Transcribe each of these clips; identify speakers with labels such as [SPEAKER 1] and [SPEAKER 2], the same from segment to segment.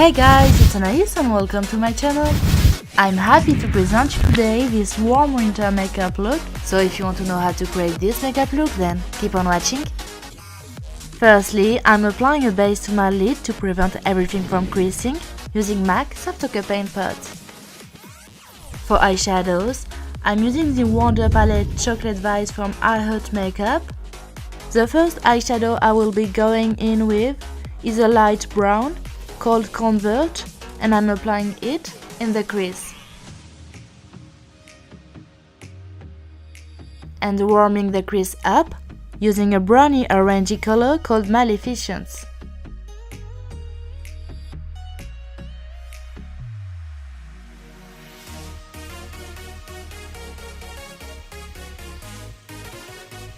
[SPEAKER 1] Hey guys, it's Anais and welcome to my channel. I'm happy to present you today this warm winter makeup look, so if you want to know how to create this makeup look, then keep on watching. Firstly, I'm applying a base to my lid to prevent everything from creasing, using MAC Soft Ochre Paint Pot. For eyeshadows, I'm using the Wonder Palette Chocolate Vise from I Heart Makeup. The first eyeshadow I will be going in with is a light brown called Convert, and I'm applying it in the crease. And warming the crease up using a brownie orangey color called Maleficence.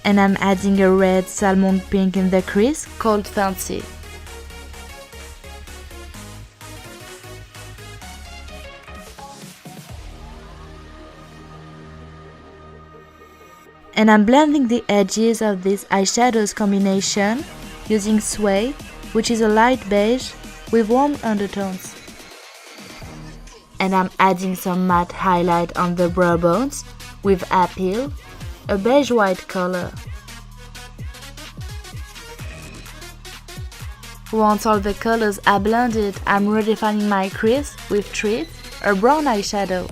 [SPEAKER 1] And I'm adding a red salmon pink in the crease called Fancy. And I'm blending the edges of this eyeshadows combination using Sway, which is a light beige with warm undertones. And I'm adding some matte highlight on the brow bones with Appeal, a beige white color. Once all the colors are blended, I'm redefining my crease with Treat, a brown eyeshadow.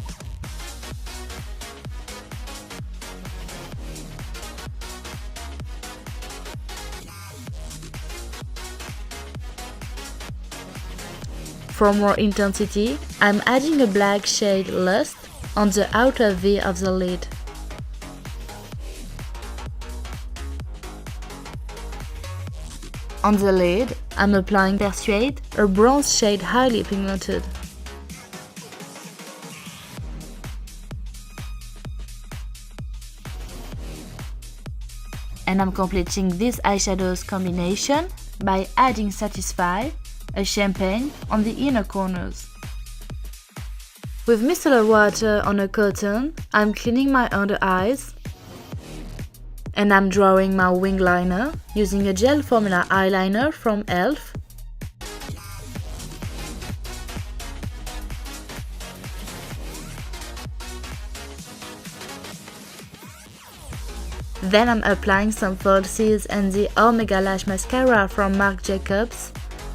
[SPEAKER 1] For more intensity, I'm adding a black shade Lust on the outer V of the lid. On the lid, I'm applying Persuade, a bronze shade highly pigmented. And I'm completing this eyeshadows combination by adding Satisfy, a champagne on the inner corners. With micellar water on a cotton, I'm cleaning my under eyes. And I'm drawing my wing liner using a gel formula eyeliner from e.l.f. Then I'm applying some falsies and the Omega Lash Mascara from Marc Jacobs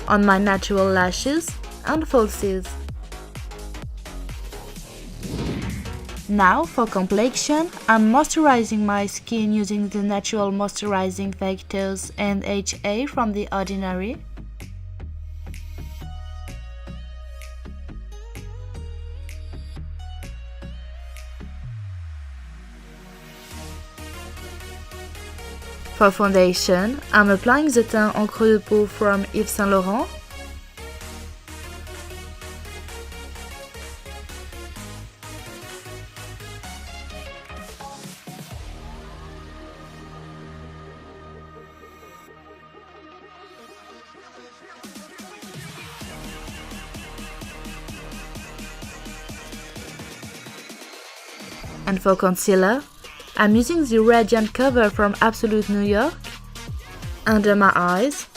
[SPEAKER 1] on my natural lashes and falsies. Now for complexion, I'm moisturizing my skin using the natural moisturizing factors and HA from The Ordinary. For foundation, I'm applying the Teint Encre de Peau from Yves Saint Laurent. And for concealer, I'm using the Radiant Cover from Absolute New York under my eyes,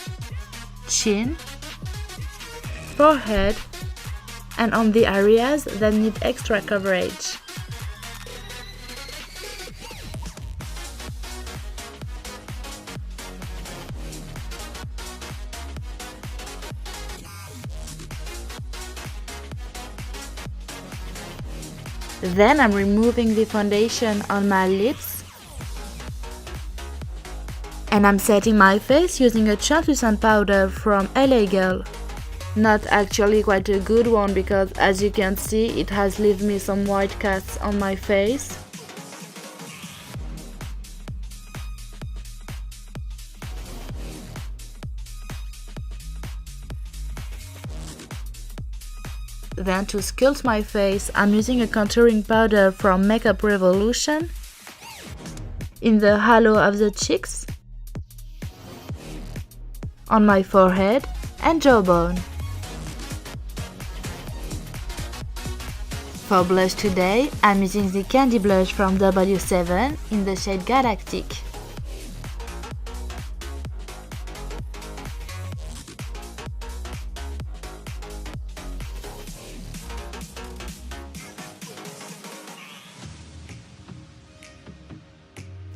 [SPEAKER 1] chin, forehead, and on the areas that need extra coverage. Then I'm removing the foundation on my lips. And I'm setting my face using a translucent powder from LA Girl. Not actually quite a good one because, as you can see, it has left me some white casts on my face. Then to sculpt my face, I'm using a contouring powder from Makeup Revolution in the hollow of the cheeks, on my forehead and jawbone. For blush today, I'm using the Candy Blush from W7 in the shade Galactic.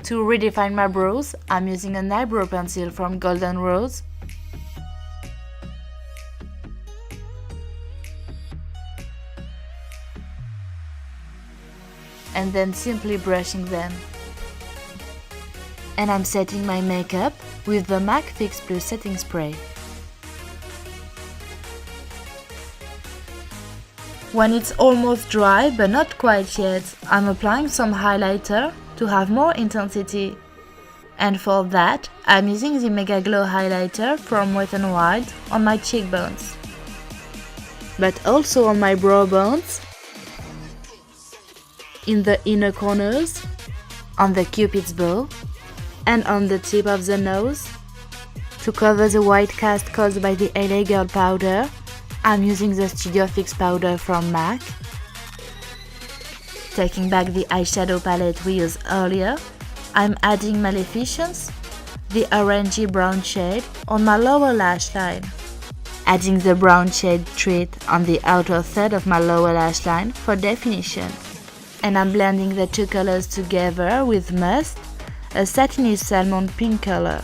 [SPEAKER 1] To redefine my brows, I'm using an eyebrow pencil from Golden Rose. And then simply brushing them. And I'm setting my makeup with the MAC Fix Plus setting spray. When it's almost dry but not quite yet, I'm applying some highlighter to have more intensity. And for that, I'm using the Megaglow highlighter from Wet n Wild on my cheekbones. But also on my brow bones, in the inner corners, on the cupid's bow, and on the tip of the nose. To cover the white cast caused by the LA Girl powder, I'm using the Studio Fix powder from MAC. Taking back the eyeshadow palette we used earlier, I'm adding Maleficence, the orangey brown shade, on my lower lash line. Adding the brown shade treat on the outer third of my lower lash line for definition. And I'm blending the two colors together with Must, a satiny salmon pink color.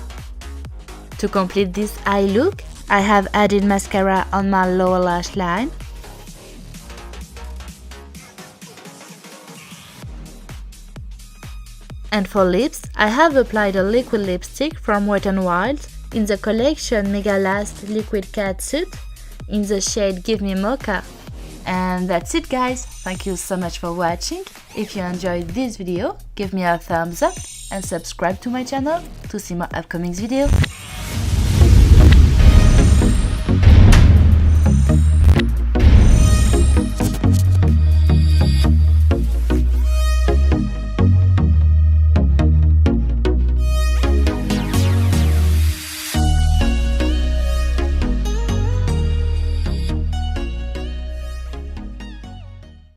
[SPEAKER 1] To complete this eye look, I have added mascara on my lower lash line. And for lips, I have applied a liquid lipstick from Wet n Wild in the collection Mega Last Liquid Catsuit in the shade Give Me Mocha. And that's it guys, thank you so much for watching. If you enjoyed this video, give me a thumbs up and subscribe to my channel to see more upcoming videos.